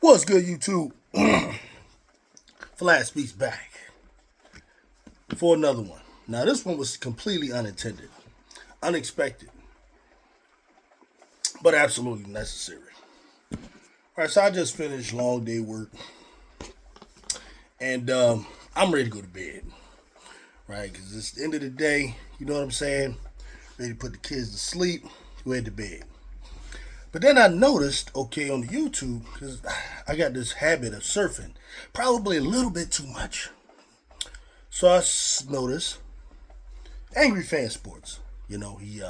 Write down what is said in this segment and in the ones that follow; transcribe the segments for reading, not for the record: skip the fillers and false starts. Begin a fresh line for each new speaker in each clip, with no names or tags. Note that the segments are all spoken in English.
What's good, YouTube? Flat Speaks back for another one. Now, this one was completely unintended, unexpected, but absolutely necessary. All right, so I just finished long day work, and I'm ready to go to bed, right? Because it's the end of the day, you know what I'm saying? Ready to put the kids to sleep, go head to bed. But then I noticed, okay, on the YouTube, because I got this habit of surfing, probably a little bit too much. So I noticed Angry Fan Sports. You know, he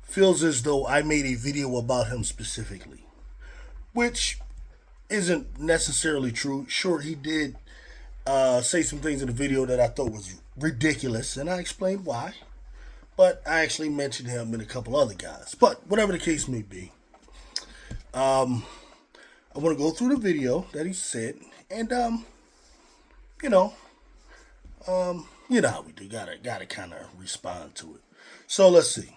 feels as though I made a video about him specifically, which isn't necessarily true. Sure, he did say some things in the video that I thought was ridiculous, and I explained why. But I actually mentioned him and a couple other guys. But whatever the case may be, I want to go through the video that he said, and you know, you know how we do. Gotta kind of respond to it. So let's see.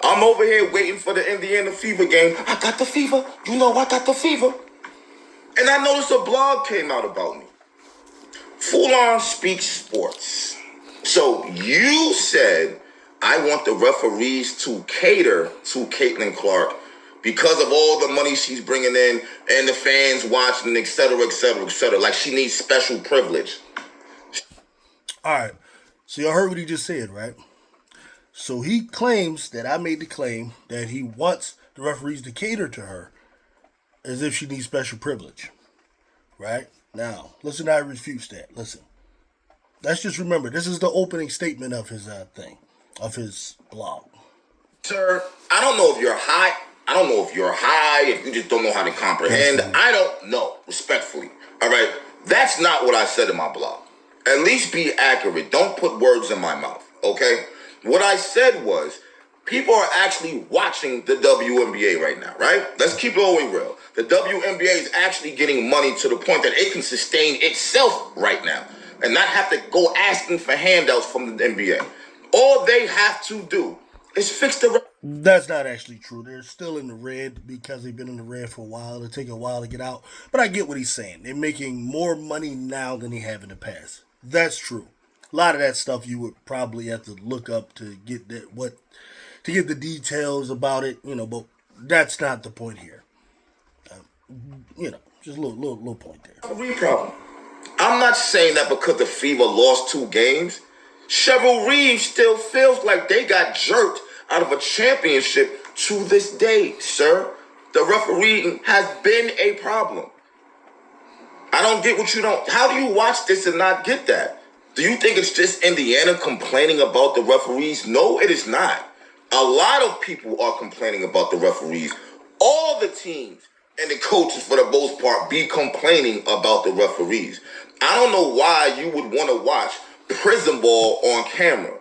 I'm over here waiting for the Indiana Fever game. I got the fever. You know I got the fever. And I noticed a blog came out about me. Full On Speaks Sports. So you said I want the referees to cater to Caitlyn Clark because of all the money she's bringing in and the fans watching, et cetera, et cetera, et cetera. Like she needs special privilege.
All right. So y'all heard what he just said, right? So he claims that I made the claim that he wants the referees to cater to her as if she needs special privilege, right? Now, listen, I refute that. Listen. Let's just remember, this is the opening statement of his thing, of his blog.
Sir, I don't know if you're high. I don't know if you're high, if you just don't know how to comprehend. I don't know, respectfully. All right? That's not what I said in my blog. At least be accurate. Don't put words in my mouth, okay? What I said was, people are actually watching the WNBA right now, right? Let's keep it all the way real. The WNBA is actually getting money to the point that it can sustain itself right now and not have to go asking for handouts from the NBA. All they have to do is fix the...
That's not actually true. They're still in the red because they've been in the red for a while. It'll take a while to get out. But I get what he's saying. They're making more money now than they have in the past. That's true. A lot of that stuff you would probably have to look up to get to get the details about it, you know, but that's not the point here. You know, just a little point there.
Problem. I'm not saying that because the Fever lost 2 games. Cheryl Reeves still feels like they got jerked out of a championship to this day, sir. The refereeing has been a problem. I don't get what you don't... How do you watch this and not get that? Do you think it's just Indiana complaining about the referees? No, it is not. A lot of people are complaining about the referees. All the teams and the coaches, for the most part, be complaining about the referees. I don't know why you would want to watch prison ball on camera.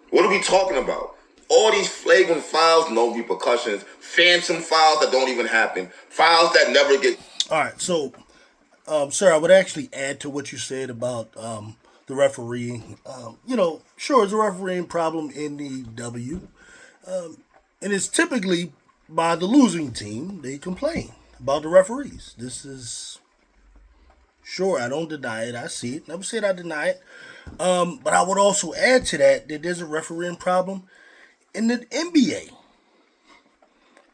What are we talking about? All these flagrant fouls, no repercussions, phantom fouls that don't even happen, fouls that never get...
All right, so, sir, I would actually add to what you said about the refereeing. You know, sure, it's a refereeing problem in the W, and it's typically by the losing team. They complain about the referees. This is... Sure, I don't deny it. I see it. Never said I deny it. But I would also add to that there's a refereeing problem in the NBA.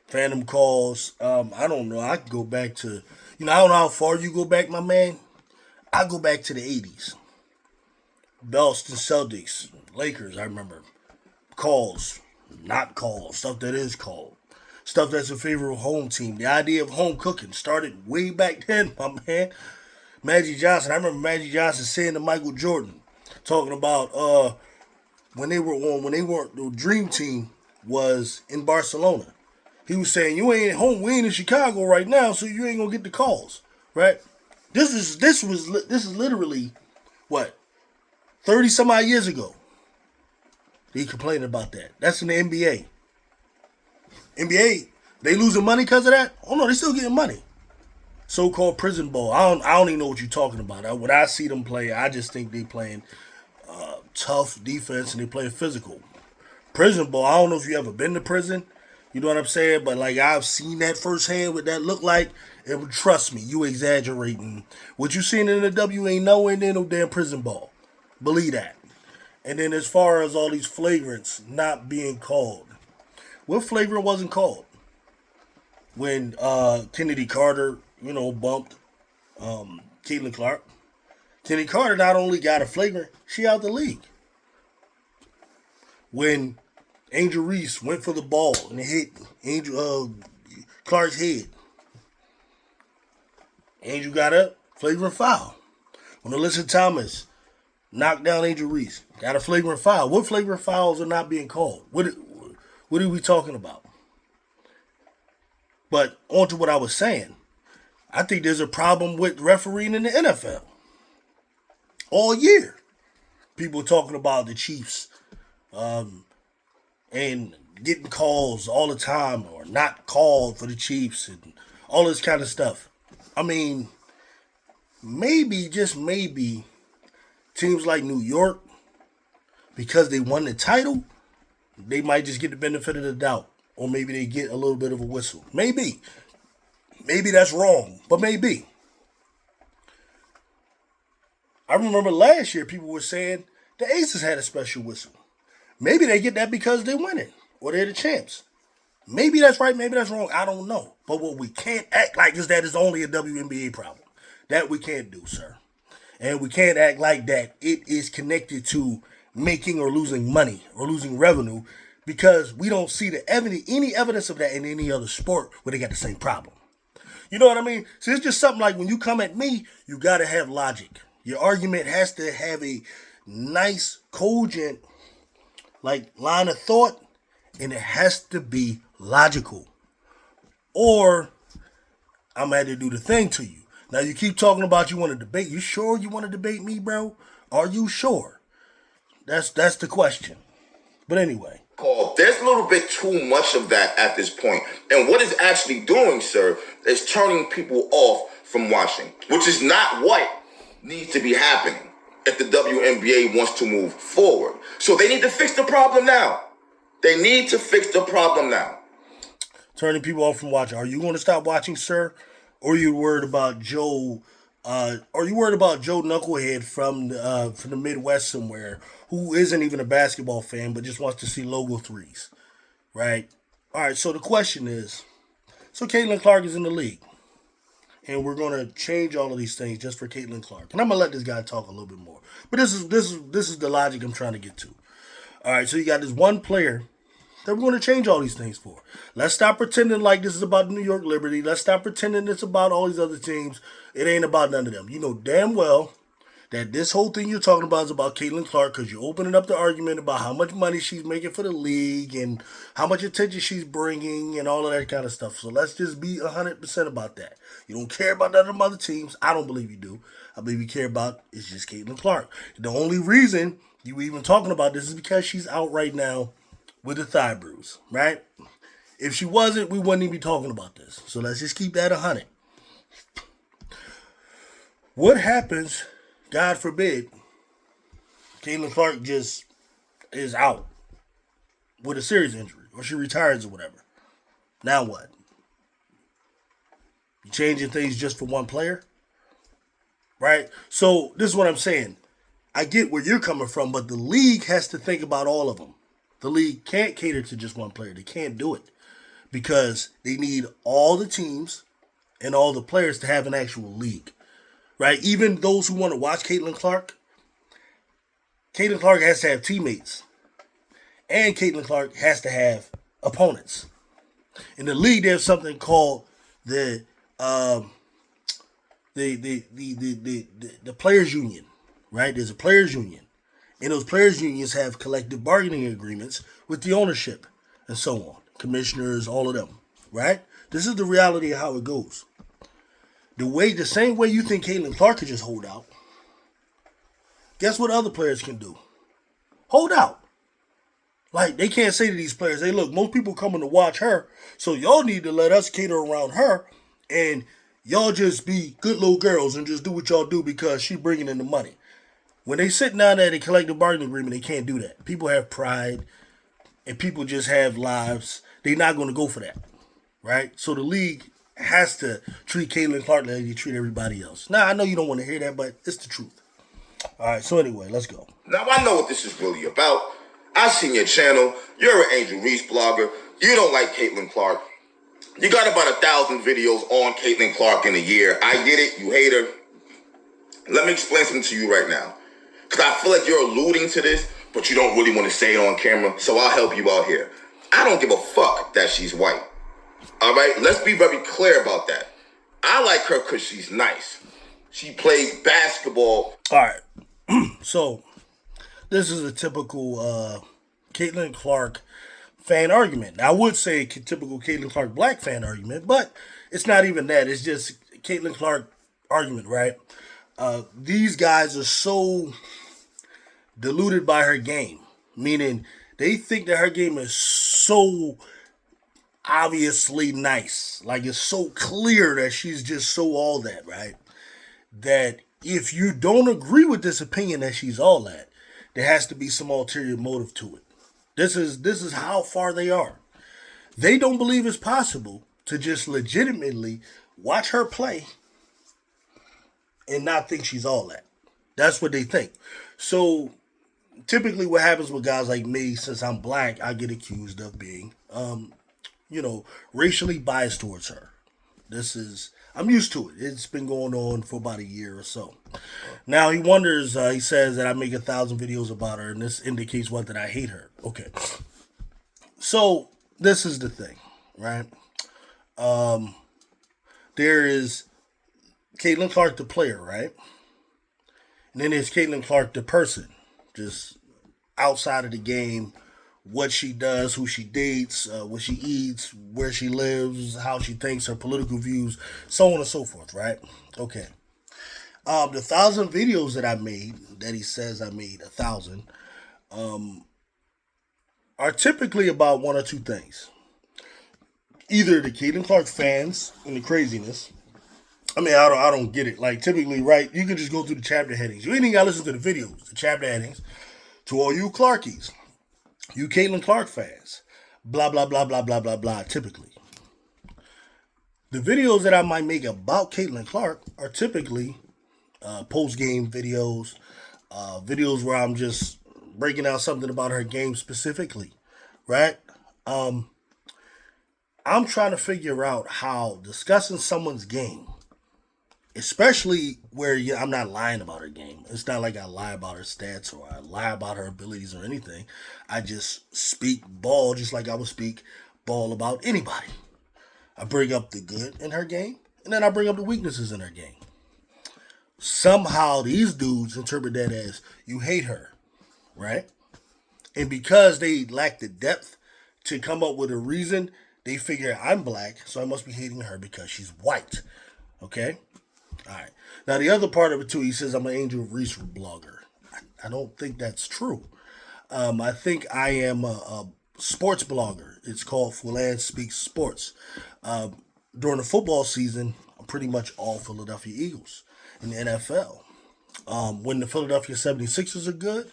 Fandom calls. I don't know. I could go back to, I don't know how far you go back, my man. I go back to the 80s. Boston Celtics, Lakers, I remember. Calls, not calls, stuff that is called. Stuff that's in favor of home team. The idea of home cooking started way back then, my man. Magic Johnson. I remember Magic Johnson saying to Michael Jordan, talking about when the dream team was in Barcelona. He was saying, you ain't at home, we ain't in Chicago right now, so you ain't gonna get the calls. Right? This is literally what? 30 some odd years ago. He complained about that. That's in the NBA. NBA, they losing money because of that? Oh no, they still getting money. So-called prison ball. I don't even know what you're talking about. When I see them play, I just think they playing tough defense and they playing physical. Prison ball, I don't know if you ever been to prison, You know what I'm saying? But like I've seen that firsthand what that look like. And trust me, you exaggerating. What you seen in the W ain't nowhere near no damn prison ball. Believe that. And then as far as all these flagrants not being called, what flagrant wasn't called? When Kennedy Carter, bumped Caitlyn Clark. Kennedy Carter not only got a flagrant, she out the league. When Angel Reese went for the ball and it hit Clark's head, Angel got up, flagrant foul. When Alyssa Thomas knocked down Angel Reese, got a flagrant foul. What flagrant fouls are not being called? What are we talking about? But on to what I was saying. I think there's a problem with refereeing in the NFL. All year. People talking about the Chiefs and getting calls all the time or not called for the Chiefs and all this kind of stuff. I mean, maybe, just maybe, teams like New York, because they won the title, they might just get the benefit of the doubt. Or maybe they get a little bit of a whistle. Maybe. Maybe that's wrong, but maybe. I remember last year people were saying the Aces had a special whistle. Maybe they get that because they're winning or they're the champs. Maybe that's right, maybe that's wrong. I don't know. But what we can't act like is that it's only a WNBA problem. That we can't do, sir. And we can't act like that it is connected to making or losing money or losing revenue because we don't see any evidence of that in any other sport where they got the same problem. You know what I mean? So it's just something like when you come at me, you got to have logic. Your argument has to have a nice, cogent, line of thought, and it has to be logical. Or I'm going to have to do the thing to you. Now, you keep talking about you want to debate. You sure you want to debate me, bro? Are you sure? That's the question. But anyway.
There's a little bit too much of that at this point. And what it's actually doing, sir, is turning people off from watching, which is not what needs to be happening if the WNBA wants to move forward. So they need to fix the problem now. They need to fix the problem now.
Turning people off from watching. Are you going to stop watching, sir? Or are you worried about Joe? Are you worried about Joe Knucklehead from the Midwest somewhere who isn't even a basketball fan but just wants to see logo threes, right? All right. So the question is, so Caitlyn Clark is in the league, and we're going to change all of these things just for Caitlyn Clark. And I'm gonna let this guy talk a little bit more. But this is the logic I'm trying to get to. All right. So you got this one player that we're going to change all these things for. Let's stop pretending like this is about the New York Liberty. Let's stop pretending it's about all these other teams. It ain't about none of them. You know damn well that this whole thing you're talking about is about Caitlyn Clark because you're opening up the argument about how much money she's making for the league and how much attention she's bringing and all of that kind of stuff. So let's just be 100% about that. You don't care about none of them other teams. I don't believe you do. I believe you care about is just Caitlyn Clark. The only reason you even talking about this is because she's out right now with a thigh bruise, right? If she wasn't, we wouldn't even be talking about this. So let's just keep that 100. What happens, God forbid, Caitlyn Clark just is out with a serious injury or she retires or whatever? Now what? You changing things just for one player? Right? So this is what I'm saying. I get where you're coming from, but the league has to think about all of them. The league can't cater to just one player. They can't do it because they need all the teams and all the players to have an actual league, right? Even those who want to watch Caitlyn Clark has to have teammates, and Caitlyn Clark has to have opponents. In the league, there's something called the players' union, right? There's a players' union. And those players' unions have collective bargaining agreements with the ownership and so on. Commissioners, all of them, right? This is the reality of how it goes. The same way you think Caitlyn Clark could just hold out, guess what other players can do? Hold out. Like, they can't say to these players, hey, look, most people coming to watch her, so y'all need to let us cater around her, and y'all just be good little girls and just do what y'all do because she bringing in the money. When they sit down at a collective bargaining agreement, they can't do that. People have pride, and people just have lives. they're not going to go for that, right? So the league has to treat Caitlyn Clark like they treat everybody else. Now, I know you don't want to hear that, but it's the truth. All right, so anyway, let's go.
Now, I know what this is really about. I've seen your channel. You're an Angel Reese blogger. You don't like Caitlyn Clark. You got about 1,000 videos on Caitlyn Clark in a year. I get it. You hate her. Let me explain something to you right now. Because I feel like you're alluding to this, but you don't really want to say it on camera, so I'll help you out here. I don't give a fuck that she's white. All right? Let's be very clear about that. I like her because she's nice. She plays basketball.
All right. So, this is a typical Caitlyn Clark fan argument. Now, I would say a typical Caitlyn Clark black fan argument, but it's not even that. It's just Caitlyn Clark argument, right? These guys are so deluded by her game, meaning they think that her game is so obviously nice. Like, it's so clear that she's just so all that, right? That if you don't agree with this opinion that she's all that, there has to be some ulterior motive to it. This is how far they are. They don't believe it's possible to just legitimately watch her play and not think she's all that. That's what they think. So typically what happens with guys like me, since I'm black, I get accused of being, racially biased towards her. I'm used to it. It's been going on for about a year or so. Now he wonders, he says that I make 1,000 videos about her, and this indicates what, that I hate her. Okay. So this is the thing, right? There is Caitlyn Clark, the player, right? And then there's Caitlyn Clark, the person, just outside of the game, what she does, who she dates, what she eats, where she lives, how she thinks, her political views, so on and so forth, right? Okay. The 1,000 videos that I made, that he says I made 1,000, are typically about one or two things. Either the Caitlyn Clark fans and the craziness. I mean, I don't get it. Like, typically, right, you can just go through the chapter headings. You ain't even got to listen to the videos, the chapter headings. To all you Clarkies, you Caitlyn Clark fans, blah, blah, blah, blah, blah, blah, blah, typically. The videos that I might make about Caitlyn Clark are typically post-game videos, videos where I'm just breaking out something about her game specifically, right? I'm trying to figure out how discussing someone's game, especially where I'm not lying about her game. It's not like I lie about her stats or I lie about her abilities or anything. I just speak ball just like I would speak ball about anybody. I bring up the good in her game, and then I bring up the weaknesses in her game. Somehow these dudes interpret that as you hate her, right? And because they lack the depth to come up with a reason, they figure I'm black, so I must be hating her because she's white. Okay? All right. Now, the other part of it, too, he says I'm an Angel Reese blogger. I don't think that's true. I think I am a sports blogger. It's called Fulan Speaks Sports. During the football season, I'm pretty much all Philadelphia Eagles in the NFL. When the Philadelphia 76ers are good,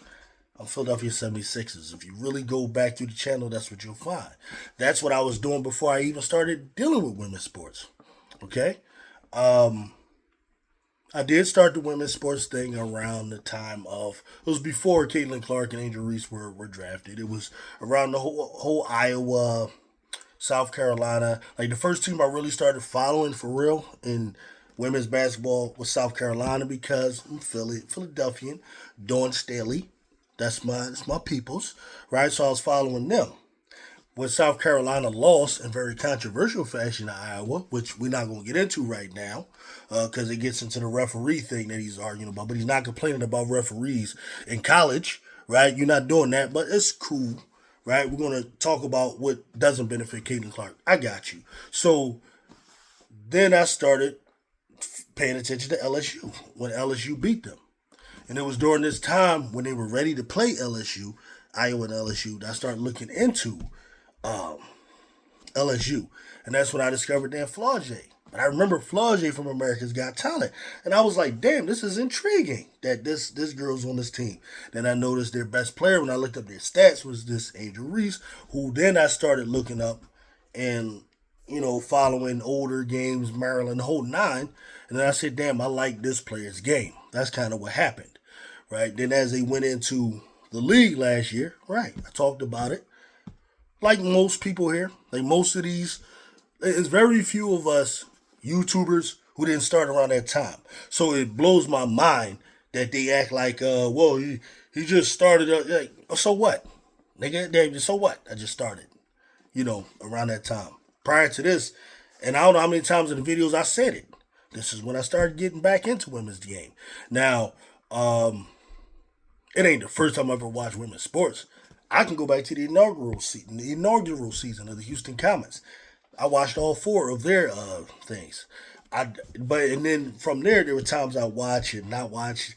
I'm Philadelphia 76ers. If you really go back through the channel, that's what you'll find. That's what I was doing before I even started dealing with women's sports. Okay? I did start the women's sports thing around the time of, it was before Caitlyn Clark and Angel Reese were drafted. It was around the whole Iowa, South Carolina. Like, the first team I really started following for real in women's basketball was South Carolina because I'm Philadelphian, Dawn Staley. That's my peoples, right? So I was following them. When South Carolina lost in very controversial fashion to Iowa, which we're not going to get into right now, because it gets into the referee thing that he's arguing about. But he's not complaining about referees in college, right? You're not doing that, but it's cool, right? We're going to talk about what doesn't benefit Caitlyn Clark. I got you. So then I started paying attention to LSU when LSU beat them. And it was during this time when they were ready to play LSU, Iowa and LSU, that I started looking into LSU. And that's when I discovered Dan Flaugier. But I remember Flaugier from America's Got Talent. And I was like, damn, this is intriguing that this girl's on this team. Then I noticed their best player when I looked up their stats was this Angel Reese, who then I started looking up and following older games, Maryland, the whole nine. And then I said, damn, I like this player's game. That's kind of what happened, right? Then as they went into the league last year, right, I talked about it. Like most people here, like most of these, there's very few of us YouTubers who didn't start around that time. So it blows my mind that they act like, well, he just started. Like, so what? Nigga, so what? I just started, around that time. Prior to this, and I don't know how many times in the videos I said it. This is when I started getting back into women's game. Now, it ain't the first time I ever watched women's sports. I can go back to the inaugural season of the Houston Comets. I watched all four of their things. And then from there were times I watched and not watched.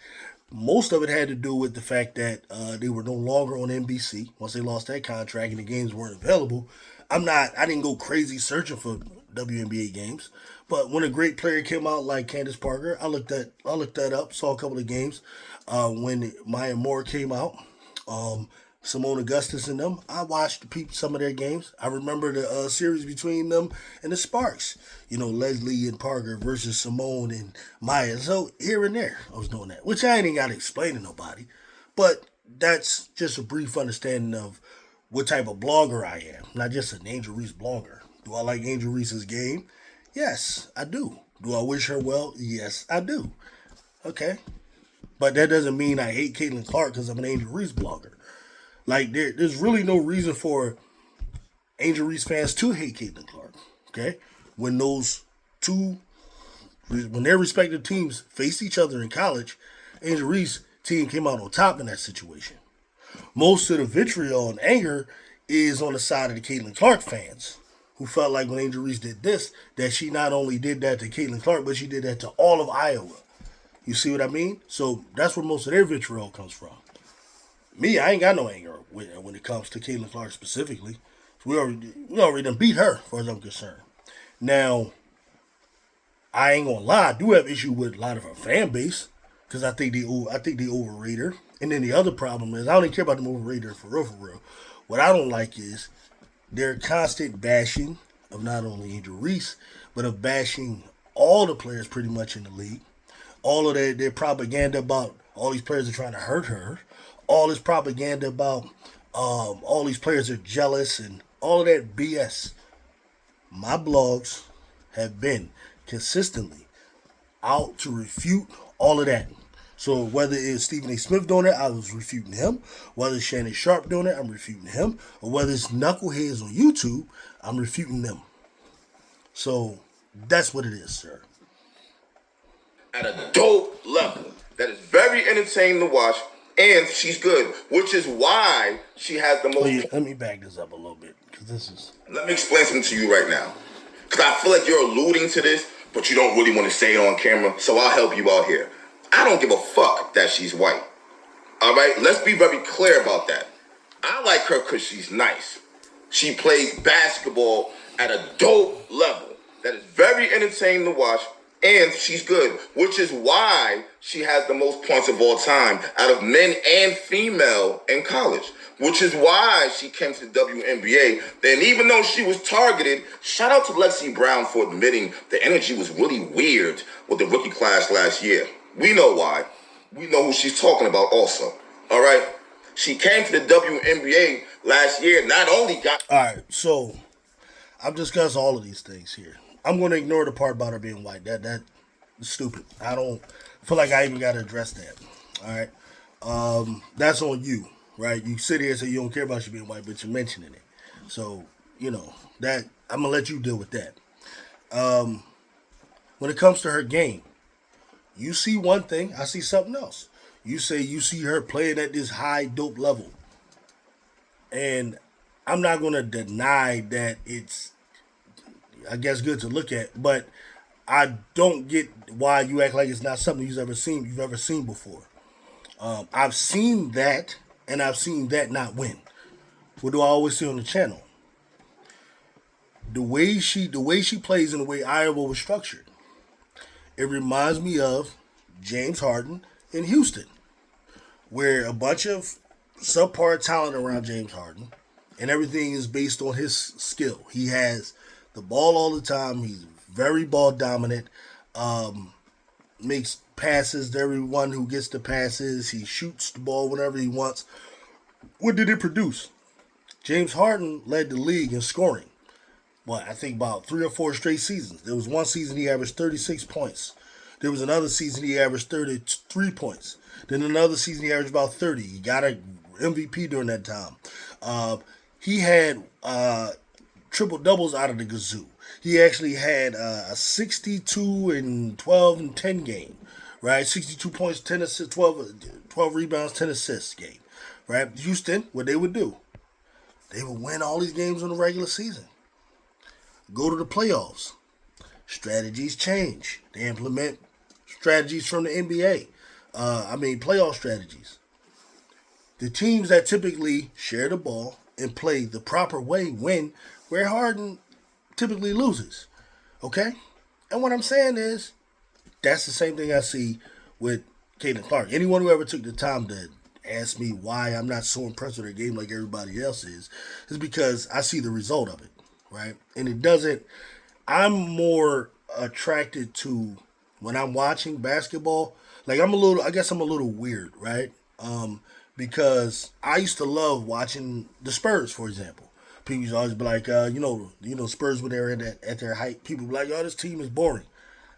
Most of it had to do with the fact that they were no longer on NBC once they lost that contract and the games weren't available. I didn't go crazy searching for WNBA games, but when a great player came out like Candace Parker, I looked that up, saw a couple of games. When Maya Moore came out, Simone Augustus and them, I watched some of their games. I remember the series between them and the Sparks. Leslie and Parker versus Simone and Maya. So here and there, I was doing that, which I ain't got to explain to nobody. But that's just a brief understanding of what type of blogger I am. Not just an Angel Reese blogger. Do I like Angel Reese's game? Yes, I do. Do I wish her well? Yes, I do. Okay. But that doesn't mean I hate Caitlyn Clark because I'm an Angel Reese blogger. Like, there's really no reason for Angel Reese fans to hate Caitlyn Clark. Okay? When their respective teams faced each other in college, Angel Reese team came out on top in that situation. Most of the vitriol and anger is on the side of the Caitlyn Clark fans, who felt like when Angel Reese did this, that she not only did that to Caitlyn Clark, but she did that to all of Iowa. You see what I mean? So that's where most of their vitriol comes from. Me, I ain't got no anger when it comes to Caitlyn Clark specifically. We already done beat her, as far as I'm concerned. Now, I ain't gonna lie, I do have issue with a lot of her fan base because I think they overrate her. And then the other problem is I don't even care about them overrating her for real. What I don't like is their constant bashing of not only Angel Reese, but of bashing all the players pretty much in the league. All of their propaganda about all these players are trying to hurt her. All this propaganda about all these players are jealous and all of that BS. My blogs have been consistently out to refute all of that. So whether it's Stephen A. Smith doing it, I was refuting him. Whether it's Shannon Sharp doing it, I'm refuting him. Or whether it's knuckleheads on YouTube, I'm refuting them. So that's what it is, sir.
At a dope level that is very entertaining to watch, and she's good, which is why she has the most.
Let me back this up a little bit because this is.
Let me explain something to you right now, because I feel like you're alluding to this, but you don't really want to say it on camera. So I'll help you out here. I don't give a fuck that she's white. All right, let's be very clear about that. I like her because she's nice. She plays basketball at a dope level that is very entertaining to watch. And she's good, which is why she has the most points of all time out of men and female in college, which is why she came to the WNBA. Then even though she was targeted, shout out to Lexi Brown for admitting the energy was really weird with the rookie class last year. We know why. We know who she's talking about also. All right? She came to the WNBA last year, not only got...
All right, so I've discussed all of these things here. I'm going to ignore the part about her being white. That's stupid. I don't feel like I even got to address that. All right? That's on you, right? You sit here and say you don't care about she being white, but you're mentioning it. So, that I'm going to let you deal with that. When it comes to her game, you see one thing, I see something else. You say you see her playing at this high dope level. And I'm not going to deny that it's, I guess, good to look at, but I don't get why you act like it's not something you've ever seen before. I've seen that, and I've seen that not win. What do I always see on the channel? The way she plays and the way Iowa was structured, it reminds me of James Harden in Houston, where a bunch of subpar talent around James Harden, and everything is based on his skill. He has the ball all the time. He's very ball dominant. Makes passes to everyone who gets the passes. He shoots the ball whenever he wants. What did it produce? James Harden led the league in scoring. Well, I think about 3 or 4 straight seasons. There was one season he averaged 36 points. There was another season he averaged 33 points. Then another season he averaged about 30. He got a MVP during that time. He had triple doubles out of the gazoo. He actually had a 62 and 12 and 10 game, right? 62 points, 10 assists, 12 rebounds, 10 assists game, right? Houston, what they would do, they would win all these games in the regular season. Go to the playoffs. Strategies change. They implement strategies from the NBA. Playoff strategies. The teams that typically share the ball and play the proper way win, where Harden typically loses. Okay? And what I'm saying is, that's the same thing I see with Caitlyn Clark. Anyone who ever took the time to ask me why I'm not so impressed with her game like everybody else is because I see the result of it, right? And it doesn't, I'm more attracted to when I'm watching basketball. Like I guess I'm a little weird, right? Because I used to love watching the Spurs, for example. People used to always be like, Spurs when they were at their height. People be like, "Oh, this team is boring."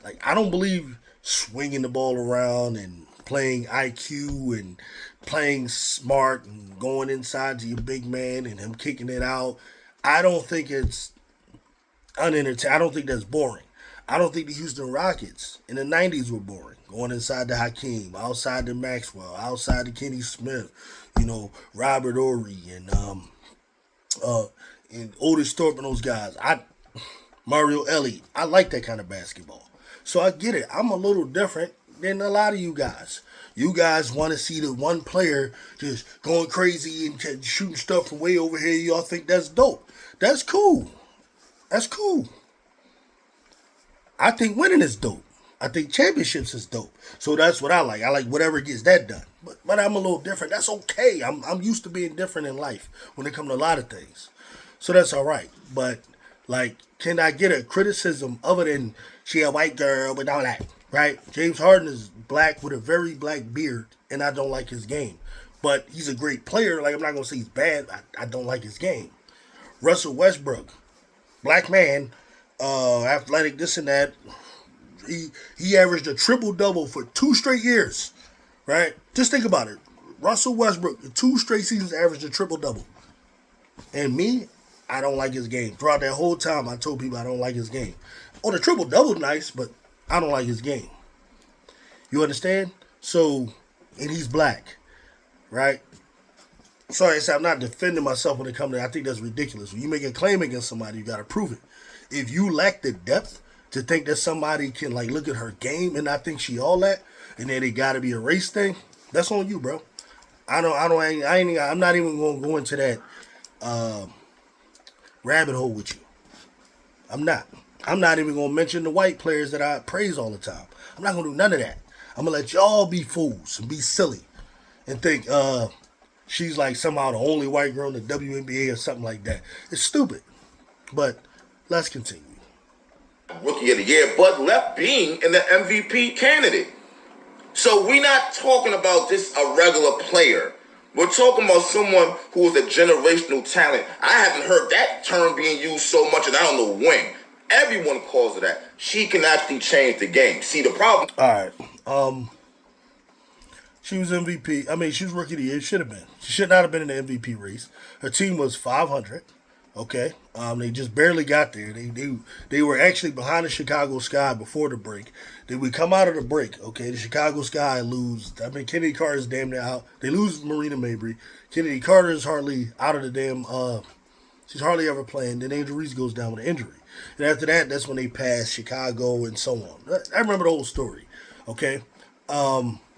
Like, I don't believe swinging the ball around and playing IQ and playing smart and going inside to your big man and him kicking it out. I don't think it's unentertaining. I don't think that's boring. I don't think the Houston Rockets in the 90s were boring. Going inside to Hakeem, outside to Maxwell, outside to Kenny Smith, Robert Ory and Otis Thorpe and those guys. Mario Elliott. I like that kind of basketball. So I get it. I'm a little different than a lot of you guys. You guys want to see the one player just going crazy and shooting stuff from way over here. Y'all think that's dope. That's cool. That's cool. I think winning is dope. I think championships is dope. So that's what I like. I like whatever gets that done. But I'm a little different. That's okay. I'm used to being different in life when it comes to a lot of things. So that's all right. But, can I get a criticism other than she a white girl with all that, right? James Harden is black with a very black beard, and I don't like his game. But he's a great player. Like, I'm not going to say he's bad. I don't like his game. Russell Westbrook, black man, athletic, this and that. He averaged a triple-double for 2 straight years, right? Just think about it. Russell Westbrook, in 2 straight seasons, averaged a triple-double. And me, I don't like his game. Throughout that whole time, I told people I don't like his game. Oh, the triple-double nice, but I don't like his game. You understand? So, and he's black, right? Sorry, I'm not defending myself when it comes to, I think that's ridiculous. When you make a claim against somebody, you got to prove it. If you lack the depth to think that somebody can look at her game and not think she all that, and then it got to be a race thing, that's on you, bro. I'm not even gonna go into that rabbit hole with you. I'm not. I'm not even gonna mention the white players that I praise all the time. I'm not gonna do none of that. I'm gonna let y'all be fools and be silly and think she's like somehow the only white girl in the WNBA or something like that. It's stupid. But let's continue.
Rookie of the year, but left being in the MVP candidate. So we're not talking about just a regular player. We're talking about someone who is a generational talent. I haven't heard that term being used so much, and I don't know when. Everyone calls it that. She can actually change the game. See, the problem...
All right. She was MVP. She was Rookie of the Year. Should have been. She should not have been in the MVP race. Her team was 500. Okay, they just barely got there. They were actually behind the Chicago Sky before the break. Then we come out of the break. Okay, the Chicago Sky lose. Kennedy Carter's damn near out. They lose Marina Mabry. Kennedy Carter is hardly out of the damn. She's hardly ever playing. Then Angel Reese goes down with an injury, and after that, that's when they pass Chicago and so on. I remember the whole story. Okay,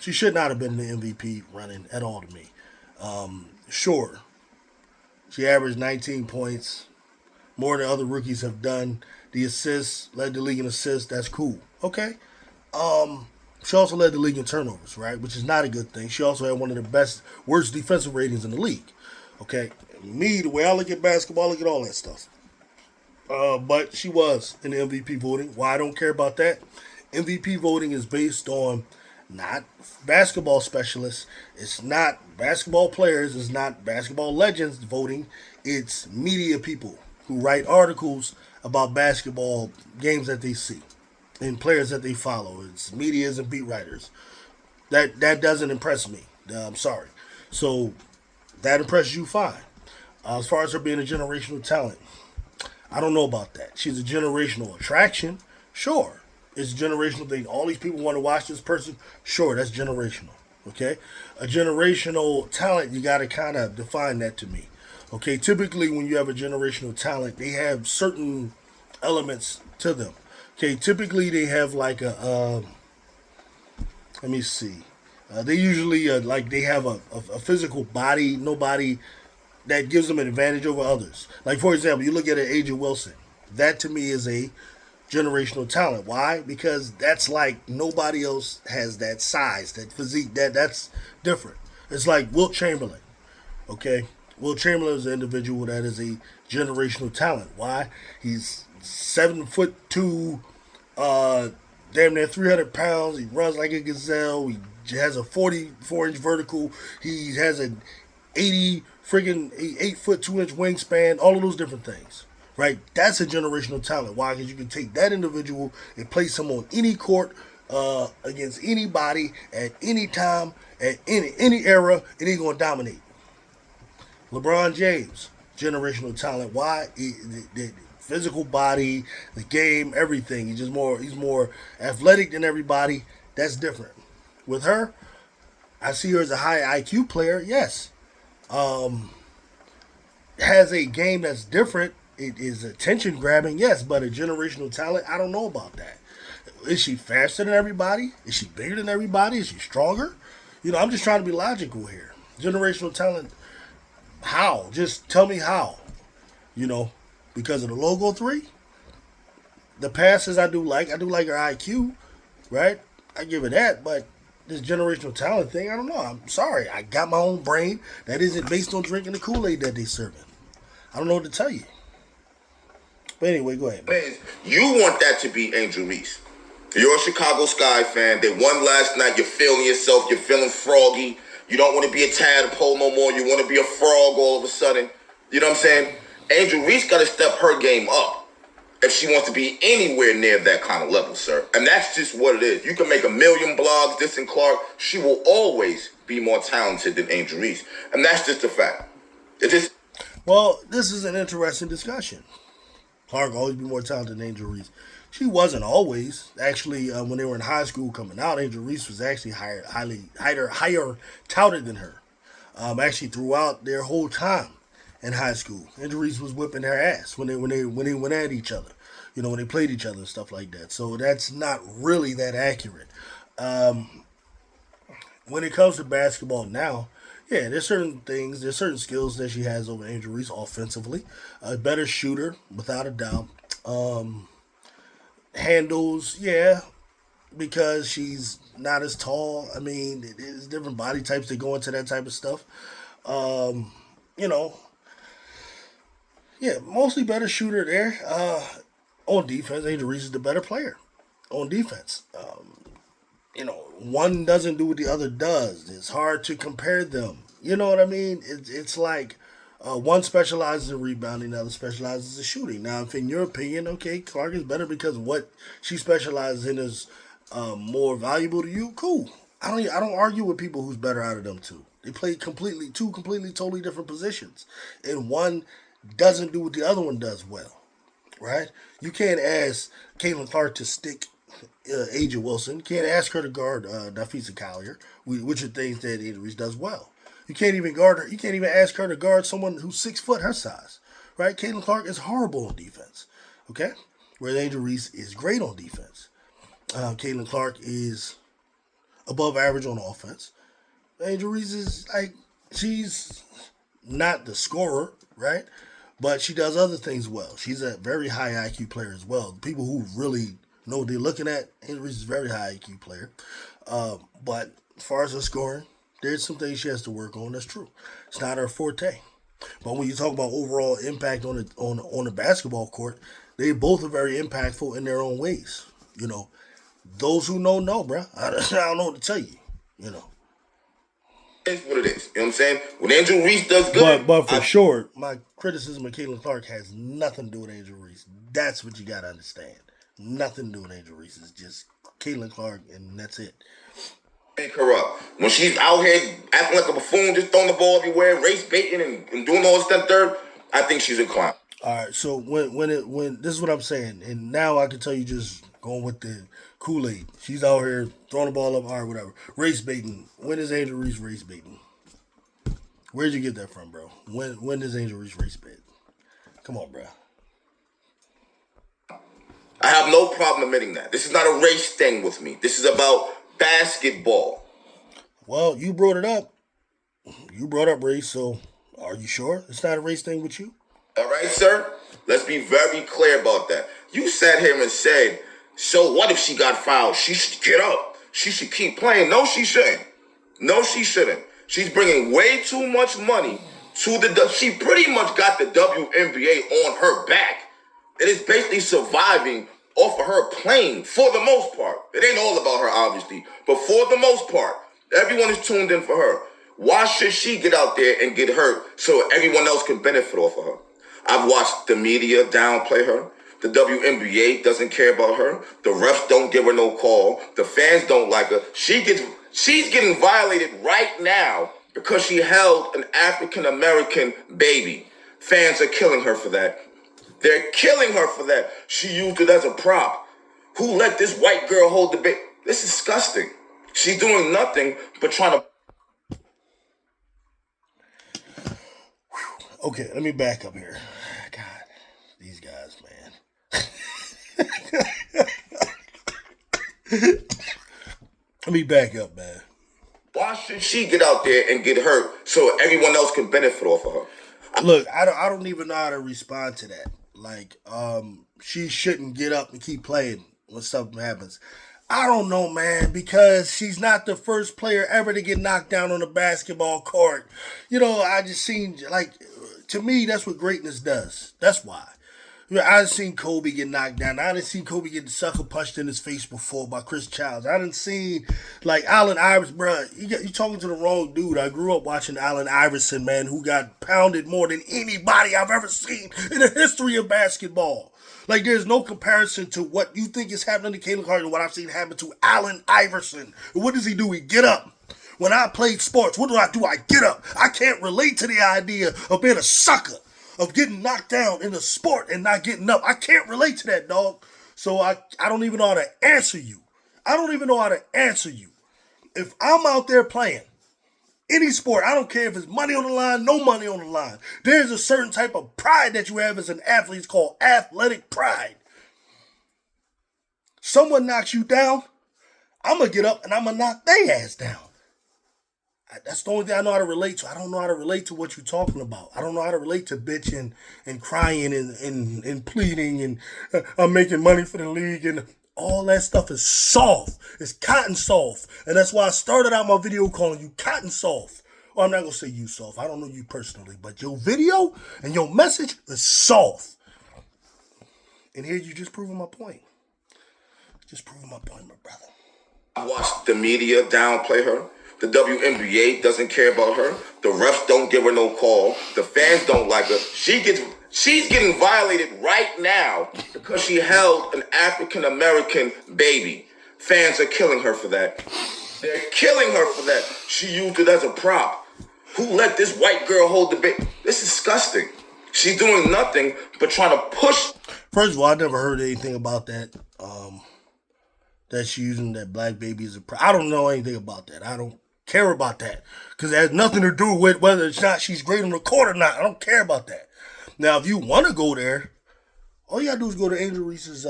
she should not have been in the MVP running at all to me. Sure. She averaged 19 points, more than other rookies have done. The assists, led the league in assists. That's cool. Okay. She also led the league in turnovers, right? Which is not a good thing. She also had one of the worst defensive ratings in the league. Okay, me, the way I look at basketball, I look at all that stuff. But she was in the MVP voting. Why I don't care about that? MVP voting is based on not basketball specialists. It's not basketball players. It's not basketball legends voting. It's media people who write articles about basketball games that they see and players that they follow. It's medias and beat writers. That doesn't impress me. I'm sorry. So that impresses you, fine. As far as her being a generational talent, I don't know about that. She's a generational attraction. Sure. It's a generational thing. All these people want to watch this person. Sure, that's generational. Okay? A generational talent, you got to kind of define that to me. Okay? Typically, when you have a generational talent, they have certain elements to them. Okay? Typically, they have like let me see. They usually, like, they have a physical body, nobody that gives them an advantage over others. Like, for example, you look at an Agent Wilson. That to me is a generational talent. Why? Because that's like nobody else has that size, that physique. That's different. It's like Wilt Chamberlain. Okay, Wilt Chamberlain is an individual that is a generational talent. Why? He's 7'2", uh, damn near 300 pounds. He runs like a gazelle. He has a 44-inch vertical. He has an 80 friggin' 8 foot 2 inch wingspan. All of those different things. Right? That's a generational talent. Why? Because you can take that individual and place him on any court against anybody at any time at any era, and he's gonna dominate. LeBron James, generational talent. Why? The physical body, the game, everything. He's more athletic than everybody. That's different. With her, I see her as a high IQ player. Yes, has a game that's different. It is attention grabbing. Yes, but a generational talent. I don't know about that. Is she faster than everybody? Is she bigger than everybody? Is she stronger? I'm just trying to be logical here. Generational talent. How? Just tell me how. You know, because of the logo three, the passes I do like. I do like her IQ, right? I give her that, but this generational talent thing, I don't know. I'm sorry. I got my own brain that isn't based on drinking the Kool-Aid that they serving. I don't know what to tell you. But anyway, go ahead, man.
You want that to be Angel Reese. You're a Chicago Sky fan. They won last night. You're feeling yourself. You're feeling froggy. You don't want to be a tadpole no more. You want to be a frog all of a sudden. You know what I'm saying? Angel Reese got to step her game up if she wants to be anywhere near that kind of level, sir. And that's just what it is. You can make a million blogs, this and Clark. She will always be more talented than Angel Reese. And that's just a fact. It just...
Well, this is an interesting discussion. Clark always be more talented than Angel Reese. She wasn't always. Actually, when they were in high school coming out, Angel Reese was actually higher touted than her. Actually, throughout their whole time in high school, Angel Reese was whipping their ass when they went at each other. When they played each other and stuff like that. So that's not really that accurate. When it comes to basketball now, yeah, there's certain skills that she has over Angel Reese offensively. A better shooter, without a doubt. Handles, yeah, because she's not as tall. I mean, there's different body types that go into that type of stuff. You know, yeah, mostly better shooter there. On defense, Angel Reese is the better player on defense. One doesn't do what the other does. It's hard to compare them. You know what I mean? It's like one specializes in rebounding, the other specializes in shooting. Now, if in your opinion, okay, Clark is better because what she specializes in is more valuable to you, cool. I don't argue with people who's better out of them two. They play two completely, totally different positions, and one doesn't do what the other one does well, right? You can't ask Caitlyn Clark to stick Aja Wilson. Can't ask her to guard Nafisa Collier, which are things that Idris does well. You can't even guard her. You can't even ask her to guard someone who's 6 foot her size, right? Caitlyn Clark is horrible on defense, okay? Whereas Angel Reese is great on defense. Caitlyn Clark is above average on offense. Angel Reese is she's not the scorer, right? But she does other things well. She's a very high IQ player as well. People who really know what they're looking at, Angel Reese is a very high IQ player. But as far as her scoring, there's some things she has to work on. That's true. It's not her forte. But when you talk about overall impact on the basketball court, they both are very impactful in their own ways. You know, those who know, bro. I don't know what to tell you. You know,
It's what it is. You know what I'm saying? When Angel Reese does good,
but for sure, my criticism of Caitlyn Clark has nothing to do with Angel Reese. That's what you gotta understand. Nothing to do with Angel Reese. It's just Caitlyn Clark, and that's it.
pick her up. When she's out here acting like a buffoon, just throwing the ball everywhere, race baiting and doing all this stuff third, I think she's a clown.
All right, so when this is what I'm saying, and now I can tell you just going with the Kool-Aid. She's out here throwing the ball up, all right, whatever. Race baiting. When is Angel Reese race baiting? Where'd you get that from, bro? When is Angel Reese race bait? Come on, bro.
I have no problem admitting that. This is not a race thing with me. This is about basketball.
Well, you brought it up. You brought up race, so are you sure it's not a race thing with you?
All right, sir? Let's be very clear about that. You sat here and said, so what if she got fouled? She should get up. She should keep playing. No, she shouldn't. No, she shouldn't. She's bringing way too much money to the... She pretty much got the WNBA on her back. It is basically surviving off of her playing for the most part. It ain't all about her, obviously. But for the most part, everyone is tuned in for her. Why should she get out there and get hurt so everyone else can benefit off of her? I've watched the media downplay her. The WNBA doesn't care about her. The refs don't give her no call. The fans don't like her. She's getting violated right now because she held an African-American baby. Fans are killing her for that. They're killing her for that. She used it as a prop. Who let this white girl hold the baby? This is disgusting. She's doing nothing but trying to...
Okay, let me back up here. God, these guys, man. Let me back up, man.
Why should she get out there and get hurt so everyone else can benefit off of her?
Look, I don't even know how to respond to that. Like, she shouldn't get up and keep playing when something happens. I don't know, man, because she's not the first player ever to get knocked down on a basketball court. You know, I just seen, like, to me, that's what greatness does. That's why. You know, I've seen Kobe get knocked down. I didn't see Kobe get sucker punched in his face before by Chris Childs. I didn't see, like, Allen Iverson, bro. You're talking to the wrong dude. I grew up watching Allen Iverson, man, who got pounded more than anybody I've ever seen in the history of basketball. Like, there's no comparison to what you think is happening to Caitlyn Clark and what I've seen happen to Allen Iverson. And what does he do? He get up. When I played sports, what do? I get up. I can't relate to the idea of being a sucker, of getting knocked down in a sport and not getting up. I can't relate to that, dog. So I don't even know how to answer you. I don't even know how to answer you. If I'm out there playing any sport, I don't care if it's money on the line, no money on the line. There's a certain type of pride that you have as an athlete. It's called athletic pride. Someone knocks you down, I'm going to get up and I'm going to knock their ass down. That's the only thing I know how to relate to. I don't know how to relate to what you're talking about. I don't know how to relate to bitching and crying and pleading and I'm making money for the league and all that stuff is soft. It's cotton soft. And that's why I started out my video calling you cotton soft. Well, I'm not going to say you soft. I don't know you personally. But your video and your message is soft. And here you just proving my point. Just proving my point, my brother.
I watched the media downplay her. The WNBA doesn't care about her. The refs don't give her no call. The fans don't like her. She's getting violated right now because she held an African-American baby. Fans are killing her for that. They're killing her for that. She used it as a prop. Who let this white girl hold the baby? This is disgusting. She's doing nothing but trying to push.
First of all, I never heard anything about that. That she's using that black baby as a prop. I don't know anything about that. I don't care about that because it has nothing to do with whether it's not she's great on the court or not. I don't care about that. Now, if you want to go there, all you gotta do is go to Angel Reese's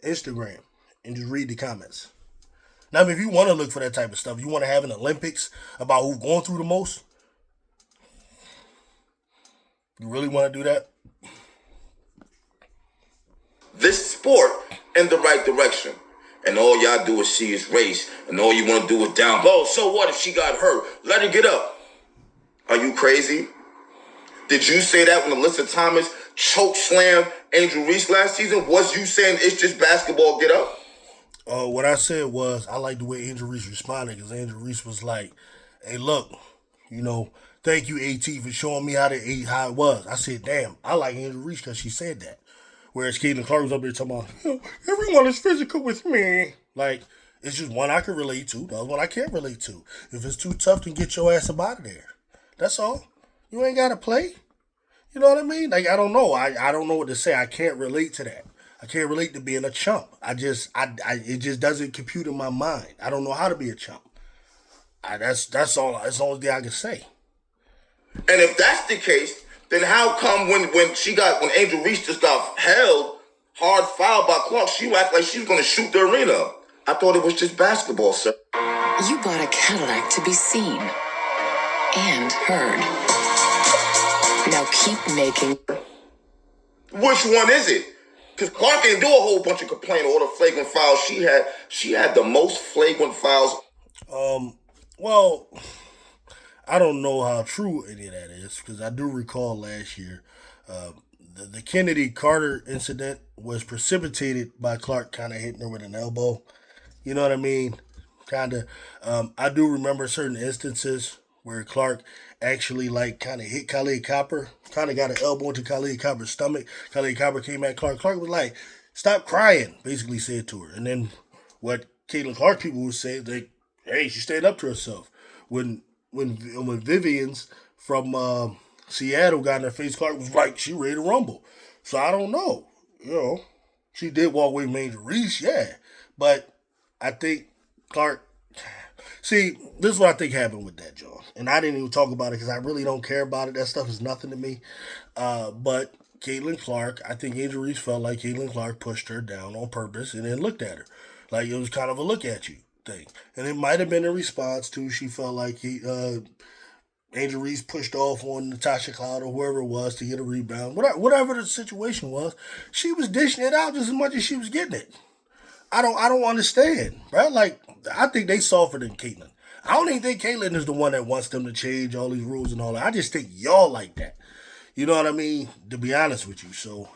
Instagram and just read the comments. Now, if you want to look for that type of stuff, you want to have an Olympics about who's going through the most. You really want to do that?
This sport in the right direction. And all y'all do is see is race. And all you want to do is down. Oh, so what if she got hurt? Let her get up. Are you crazy? Did you say that when Alyssa Thomas choke slammed Angel Reese last season? Was you saying it's just basketball, get up?
What I said was I like the way Angel Reese responded because Angel Reese was like, "Hey, look, thank you, AT, for showing me how it was." I said, "Damn, I like Angel Reese because she said that." Whereas Caitlyn Clark was up there talking about, everyone is physical with me. Like, it's just one I can relate to, the other one I can't relate to. If it's too tough, then get your ass up out of there. That's all. You ain't got to play. You know what I mean? Like, I don't know. I don't know what to say. I can't relate to that. I can't relate to being a chump. It just doesn't compute in my mind. I don't know how to be a chump. That's all. That's the only thing I can say.
And if that's the case, then how come when Angel Reese just got held, hard foul by Clark, she act like she was gonna shoot the arena up? I thought it was just basketball, sir.
You bought a Cadillac to be seen and heard. Now keep making.
Which one is it? Because Clark didn't do a whole bunch of complaining. All the flagrant fouls she had the most flagrant fouls.
Well, I don't know how true any of that is because I do recall last year the Kennedy Carter incident was precipitated by Clark kind of hitting her with an elbow. You know what I mean? Kind of. I do remember certain instances where Clark actually kind of hit Khalid Copper, kind of got an elbow into Khalid Copper's stomach. Khalid Copper came at Clark. Clark was like, "Stop crying," basically said to her. And then what Caitlyn Clark people would say, hey, she stayed up to herself. When Vivian's from Seattle got in her face, Clark was like, she ready to rumble. So I don't know. She did walk away from Angel Reese, yeah. But I think Clark... See, this is what I think happened with that, John. And I didn't even talk about it because I really don't care about it. That stuff is nothing to me. But Caitlyn Clark, I think Angel Reese felt like Caitlyn Clark pushed her down on purpose and then looked at her. Like it was kind of a look at you thing. And it might have been in response to she felt like Angel Reese pushed off on Natasha Cloud or whoever it was to get a rebound. Whatever the situation was, she was dishing it out just as much as she was getting it. I don't understand, right? Like, I think they softer than Caitlyn. I don't even think Caitlyn is the one that wants them to change all these rules and all that. I just think y'all like that. You know what I mean? To be honest with you. So,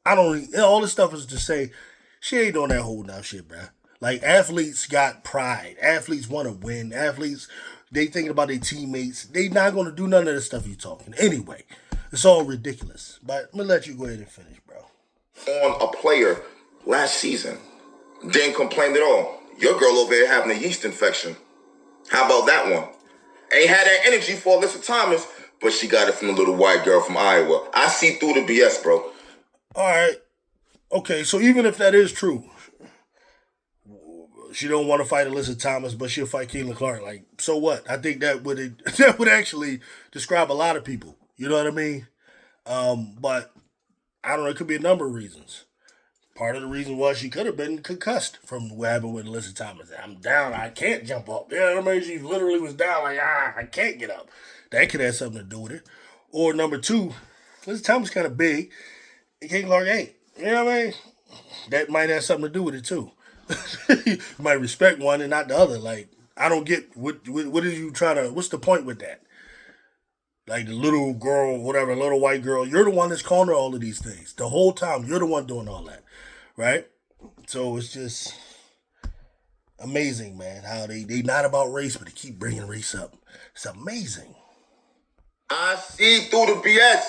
all this stuff is to say, she ain't on that whole now shit, bruh. Like, athletes got pride. Athletes want to win. Athletes, they thinking about their teammates. They not going to do none of this stuff you talking. Anyway, it's all ridiculous. But I'm going to let you go ahead and finish, bro.
On a player last season. Didn't complain at all. Your girl over there having a yeast infection. How about that one? Ain't had that energy for Alyssa Thomas, but she got it from the little white girl from Iowa. I see through the BS, bro.
All right. Okay, so even if that is true, she don't want to fight Alyssa Thomas, but she'll fight Caitlyn Clark. Like, so what? I think that would actually describe a lot of people. You know what I mean? But I don't know. It could be a number of reasons. Part of the reason was she could have been concussed from what happened with Alyssa Thomas. I'm down. I can't jump up. You know what I mean? She literally was down like, I can't get up. That could have something to do with it. Or number two, Alyssa Thomas kind of big and Caitlyn Clark ain't. You know what I mean? That might have something to do with it too. You might respect one and not the other. Like, I don't get what are you trying to, what's the point with that? Like the little girl, whatever, little white girl, you're the one that's calling her all of these things. The whole time, you're the one doing all that. Right? So it's just amazing, man, how they not about race, but they keep bringing race up. It's amazing.
I see through the BS.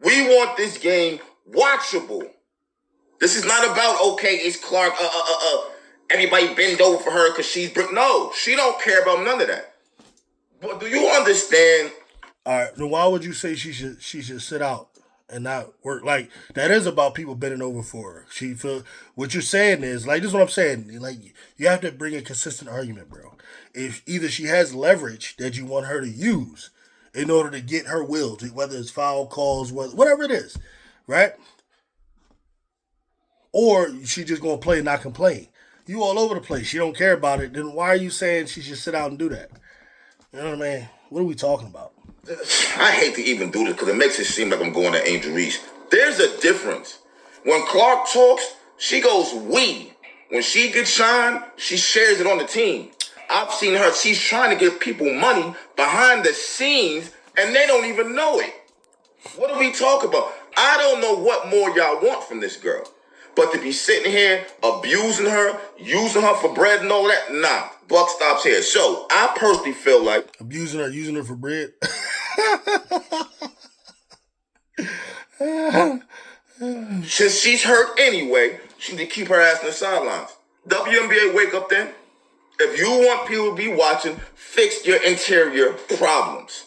We want this game watchable. This is not about, okay, it's Clark, everybody bend over for her because she's... No, she don't care about none of that. But do you understand?
All right, then why would you say she should sit out and not work? Like, that is about people bending over for her. She feel what you're saying is, like, this is what I'm saying. Like, you have to bring a consistent argument, bro. If either she has leverage that you want her to use in order to get her will, whether it's foul calls, whatever it is, right? Or she just gonna play and not complain. You all over the place. She don't care about it. Then why are you saying she should sit out and do that? You know what I mean? What are we talking about?
I hate to even do this because it makes it seem like I'm going to Angel Reese. There's a difference. When Clark talks, she goes we. When she gets shine, she shares it on the team. I've seen her. She's trying to give people money behind the scenes, and they don't even know it. What are we talking about? I don't know what more y'all want from this girl. But to be sitting here abusing her, using her for bread and all that, nah, buck stops here. So I personally feel like
Abusing her, using her for bread.
since she's hurt anyway, she need to keep her ass in the sidelines. WNBA, wake up then. If you want people to be watching, fix your interior problems.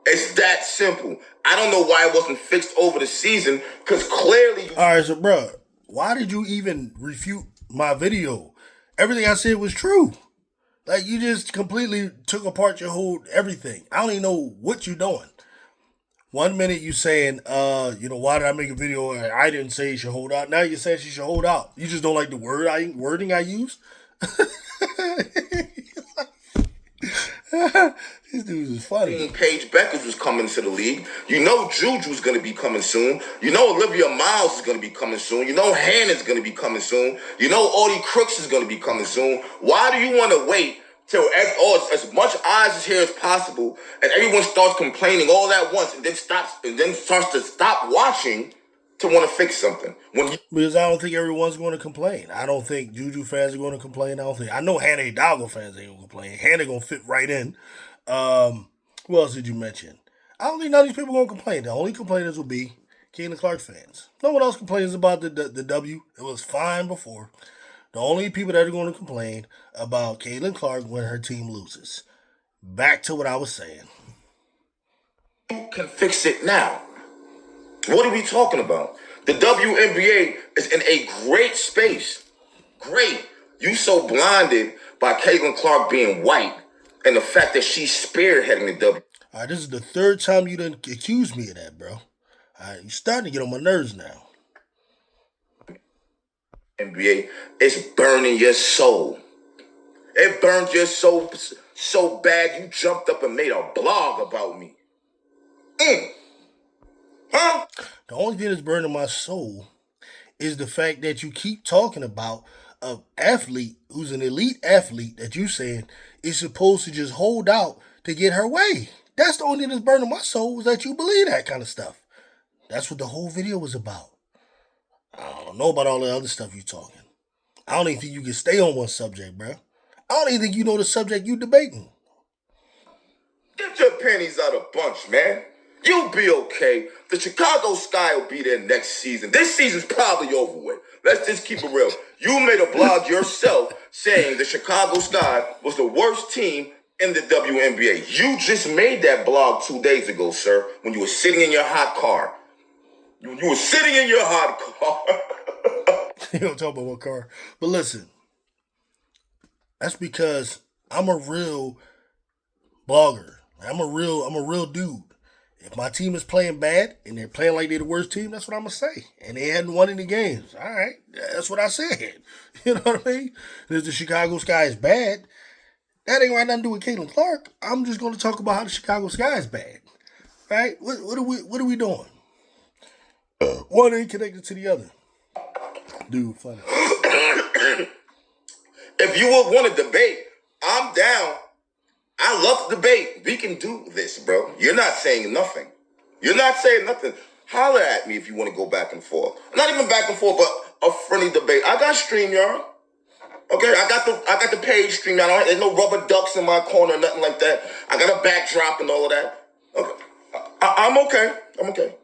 It's that simple. I don't know why it wasn't fixed over the season, because clearly...
All right, so, bro, why did you even refute my video? Everything I said was true. Like, you just completely took apart your whole everything. I don't even know what you're doing. 1 minute you saying, why did I make a video? I didn't say she should hold out. Now you saying she should hold out. You just don't like the wording I used? These dudes is funny.
Paige Beckers was coming to the league. You know Juju's going to be coming soon. You know Olivia Miles is going to be coming soon. You know Hannah's going to be coming soon. You know Audie Crooks is going to be coming soon. Why do you want to wait till as much eyes is here as possible and everyone starts complaining all at once and then starts to stop watching to want to fix something?
Because I don't think everyone's going to complain. I don't think Juju fans are going to complain. I know Hannah Hidalgo fans ain't going to complain. Hannah going to fit right in. Who else did you mention? I don't think none of these people are going to complain. The only complainers will be Caitlyn Clark fans. No one else complains about the W. It was fine before. The only people that are going to complain about Caitlyn Clark when her team loses. Back to what I was saying.
You can fix it now. What are we talking about? The WNBA is in a great space. Great. You so blinded by Caitlyn Clark being white and the fact that she's spearheading the W.
All right, this is the third time you done accused me of that, bro. All right, you're starting to get on my nerves now.
NBA, it's burning your soul. It burned your soul so bad you jumped up and made a blog about me. Huh?
The only thing that's burning my soul is the fact that you keep talking about an athlete who's an elite athlete that you saying is supposed to just hold out to get her way. That's the only thing that's burning my soul, is that you believe that kind of stuff. That's what the whole video was about. I don't know about all the other stuff you talking. I don't even think you can stay on one subject, bro. I don't even think you know the subject you debating.
Get your pennies out of bunch, man. You'll be okay. The Chicago Sky will be there next season. This season's probably over with. Let's just keep it real. You made a blog yourself saying the Chicago Sky was the worst team in the WNBA. You just made that blog 2 days ago, sir, when you were sitting in your hot car. You were sitting in your hot car.
You don't talk about what car. But listen, that's because I'm a real blogger. I'm a real dude. If my team is playing bad and they're playing like they're the worst team, that's what I'm going to say. And they hadn't won any games. All right. That's what I said. You know what I mean? And if the Chicago Sky is bad, that ain't got nothing to do with Caitlyn Clark. I'm just going to talk about how the Chicago Sky is bad. Right? What are we doing? One ain't connected to the other. Dude, funny.
If you would want to debate, I'm down. I love to debate. We can do this, bro. You're not saying nothing. You're not saying nothing. Holler at me if you want to go back and forth. Not even back and forth, but a friendly debate. I got StreamYard. Okay, I got the page StreamYard. There's no rubber ducks in my corner, nothing like that. I got a backdrop and all of that. Okay, I'm okay. I'm okay.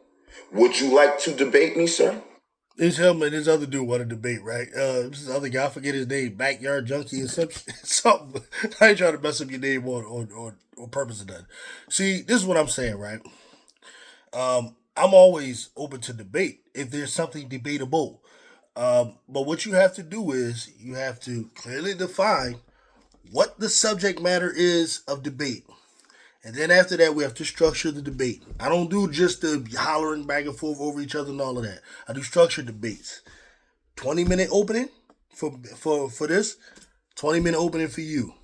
Would you like to debate me, sir?
This him and this other dude want to debate, right? This other guy, I forget his name, Backyard Junkie or something. I ain't trying to mess up your name on purpose of that. See, this is what I'm saying, right? I'm always open to debate if there's something debatable. But what you have to do is you have to clearly define what the subject matter is of debate. And then after that, we have to structure the debate. I don't do just the hollering back and forth over each other and all of that. I do structured debates. 20-minute opening for this. 20-minute opening for you.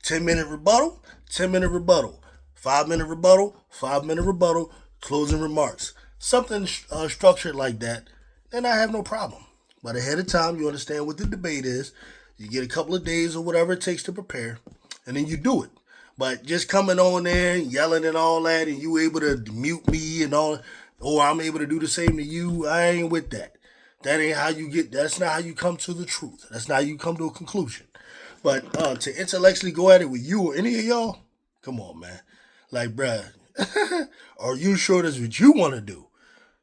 10-minute rebuttal. 10-minute rebuttal. 5-minute rebuttal. 5-minute rebuttal. Closing remarks. Something structured like that. Then I have no problem. But ahead of time, you understand what the debate is. You get a couple of days or whatever it takes to prepare. And then you do it. But just coming on there and yelling and all that, and you able to mute me and all, or I'm able to do the same to you, I ain't with that. That ain't how you get. That's not how you come to the truth. That's not how you come to a conclusion. But to intellectually go at it with you or any of y'all, come on, man. Like, bruh, are you sure that's what you want to do?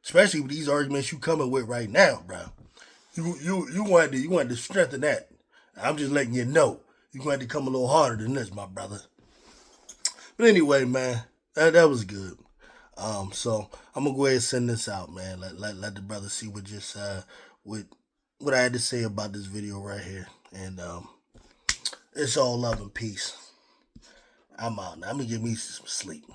Especially with these arguments you coming with right now, bruh. You wanted to strengthen that. I'm just letting you know. You going to come a little harder than this, my brother. But anyway, man, that was good. So I'm gonna go ahead and send this out, man. Let the brother see what I had to say about this video right here. And it's all love and peace. I'm out now. I'm gonna get me some sleep.